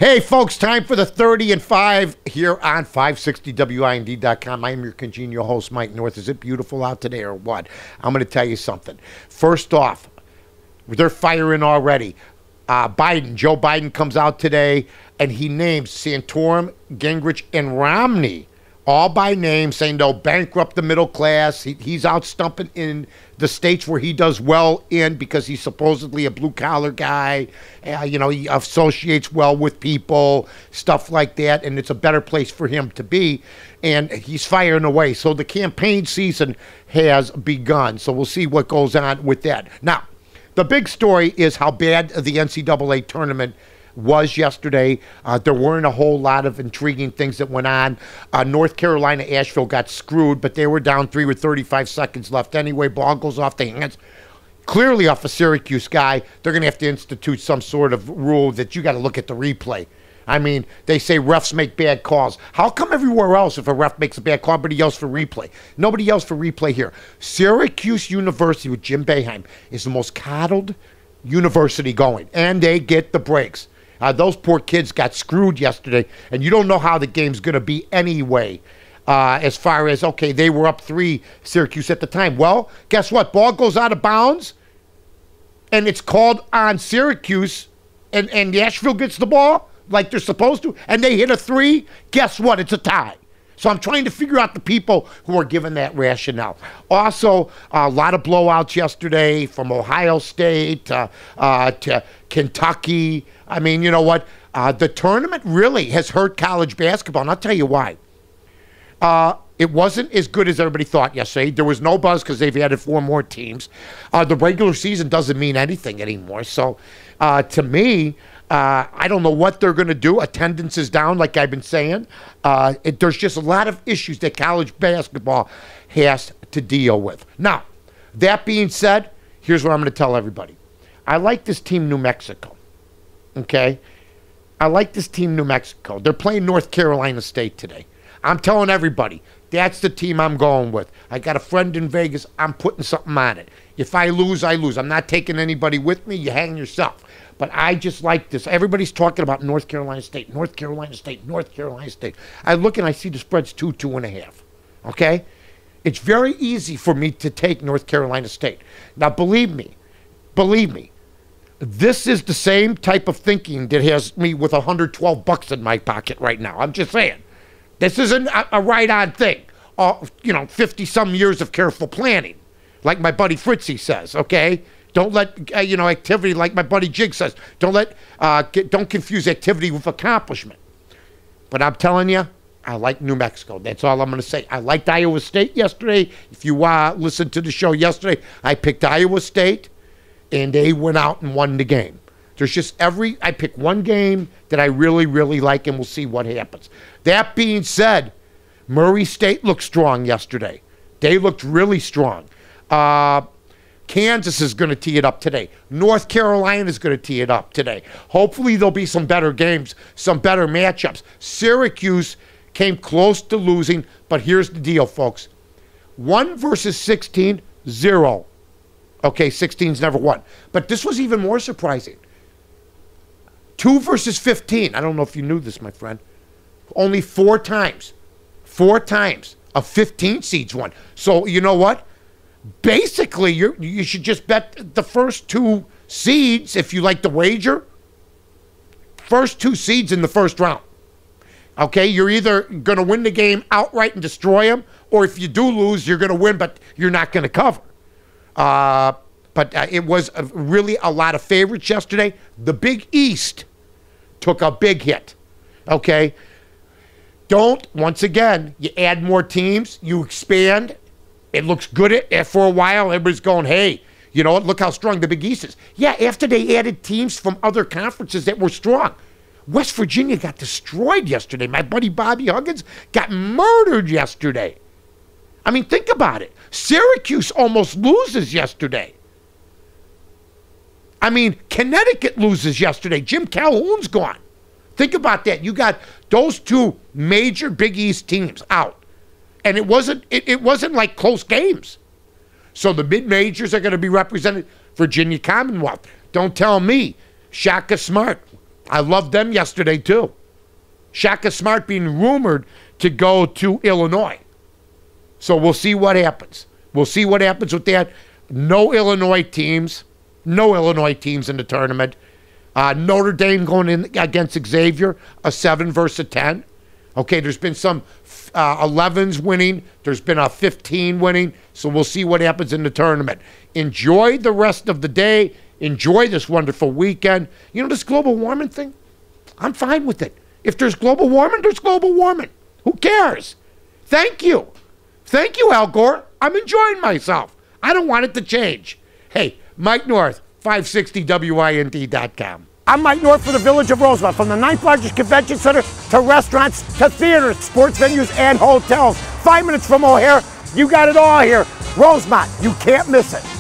Hey, folks, time for the 30 and 5 here on 560WIND.com. I am your congenial host, Mike North. Is it beautiful out today or what? I'm going to tell you something. First off, they're firing already. Joe Biden comes out today, and he names Santorum, Gingrich, and Romney all by name, saying they'll bankrupt the middle class. He's out stumping in the states where he does well in because he's supposedly a blue-collar guy. He associates well with people, stuff like that, and it's a better place for him to be. And he's firing away. So the campaign season has begun. So we'll see what goes on with that. Now, the big story is how bad the NCAA tournament was yesterday. There weren't a whole lot of intriguing things that went on. North Carolina, Asheville got screwed, but they were down 3 with 35 seconds left anyway. Ball goes off the hands. Clearly off a Syracuse guy. They're going to have to institute some sort of rule that you got to look at the replay. I mean, they say refs make bad calls. How come everywhere else, if a ref makes a bad call, everybody yells for replay? Nobody yells for replay here. Syracuse University with Jim Boeheim is the most coddled university going, and they get the breaks. Those poor kids got screwed yesterday, and you don't know how the game's going to be anyway. As far as, okay, they were up 3, Syracuse at the time. Well, guess what? Ball goes out of bounds, and it's called on Syracuse, and Asheville gets the ball like they're supposed to, and they hit a 3. Guess what? It's a tie. So I'm trying to figure out the people who are given that rationale. Also, a lot of blowouts yesterday from Ohio State to Kentucky. I mean, you know what? The tournament really has hurt college basketball, and I'll tell you why. It wasn't as good as everybody thought yesterday. There was no buzz because they've added 4 more teams. The regular season doesn't mean anything anymore. So to me, I don't know what they're going to do. Attendance is down, like I've been saying. There's just a lot of issues that college basketball has to deal with. Now, that being said, here's what I'm going to tell everybody. I like this team, New Mexico. Okay? I like this team, New Mexico. They're playing North Carolina State today. I'm telling everybody, that's the team I'm going with. I got a friend in Vegas. I'm putting something on it. If I lose, I lose. I'm not taking anybody with me. You hang yourself. But I just like this. Everybody's talking about North Carolina State, North Carolina State, North Carolina State. I look and I see the spread's 2, 2.5. Okay? It's very easy for me to take North Carolina State. Now, believe me, this is the same type of thinking that has me with $112 in my pocket right now. I'm just saying. This isn't a right-on thing. 50-some years of careful planning, like my buddy Fritzy says, okay? Don't let, activity, like my buddy Jig says, don't confuse activity with accomplishment. But I'm telling you, I like New Mexico. That's all I'm going to say. I liked Iowa State yesterday. If you listened to the show yesterday, I picked Iowa State, and they went out and won the game. There's just I pick one game that I really, really like, and we'll see what happens. That being said, Murray State looked strong yesterday. They looked really strong. Kansas is going to tee it up today. North Carolina is going to tee it up today. Hopefully there'll be some better games, some better matchups. Syracuse came close to losing, but here's the deal, folks. 1 versus 16, 0. Okay, 16's never won. But this was even more surprising. 2 versus 15. I don't know if you knew this, my friend. Only 4 times. 4 times. A 15 seeds won. So you know what? Basically, you should just bet the first 2 seeds, if you like the wager. First 2 seeds in the first round. Okay, you're either going to win the game outright and destroy them, or if you do lose, you're going to win, but you're not going to cover. But it was really a lot of favorites yesterday. The Big East took a big hit. Okay, once again, you add more teams, you expand. It looks good for a while. Everybody's going, hey, you know what? Look how strong the Big East is. Yeah, after they added teams from other conferences that were strong. West Virginia got destroyed yesterday. My buddy Bobby Huggins got murdered yesterday. I mean, think about it. Syracuse almost loses yesterday. I mean, Connecticut loses yesterday. Jim Calhoun's gone. Think about that. You got those 2 major Big East teams out. And it wasn't like close games. So the mid-majors are going to be represented. Virginia Commonwealth. Don't tell me. Shaka Smart. I loved them yesterday, too. Shaka Smart being rumored to go to Illinois. So we'll see what happens. We'll see what happens with that. No Illinois teams. No Illinois teams in the tournament. Notre Dame going in against Xavier, a 7 versus a 10. Okay, there's been some 11s winning. There's been a 15 winning. So we'll see what happens in the tournament. Enjoy the rest of the day. Enjoy this wonderful weekend. You know, this global warming thing, I'm fine with it. If there's global warming, there's global warming. Who cares? Thank you. Thank you, Al Gore. I'm enjoying myself. I don't want it to change. Hey, Mike North, 560WIND.com. I'm Mike North for the Village of Rosemont. From the 9th largest convention center to restaurants to theaters, sports venues, and hotels. 5 minutes from O'Hare, you got it all here. Rosemont, you can't miss it.